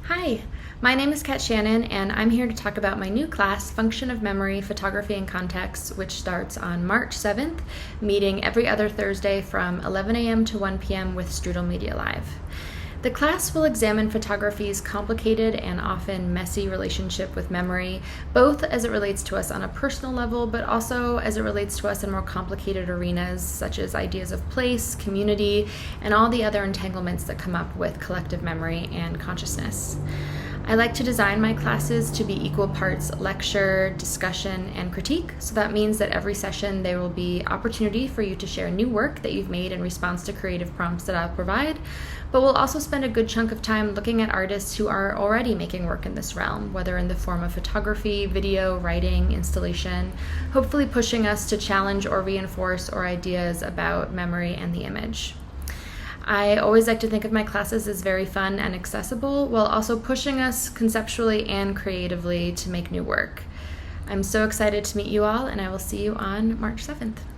Hi, my name is Shannon, and I'm here to talk about my new class, Function of Memory, Photography and Context, which starts on March 7th, meeting every other Thursday from 11 a.m. to 1 p.m. with StrudelmediaLive. The class will examine photography's complicated and often messy relationship with memory, both as it relates to us on a personal level, but also as it relates to us in more complicated arenas, such as ideas of place, community, and all the other entanglements that come up with collective memory and consciousness. I like to design my classes to be equal parts lecture, discussion, and critique. So that means that every session there will be opportunity for you to share new work that you've made in response to creative prompts that I'll provide. But we'll also spend a good chunk of time looking at artists who are already making work in this realm, whether in the form of photography, video, writing, installation, hopefully pushing us to challenge or reinforce our ideas about memory and the image. I always like to think of my classes as very fun and accessible, while also pushing us conceptually and creatively to make new work. I'm so excited to meet you all, and I will see you on March 7th.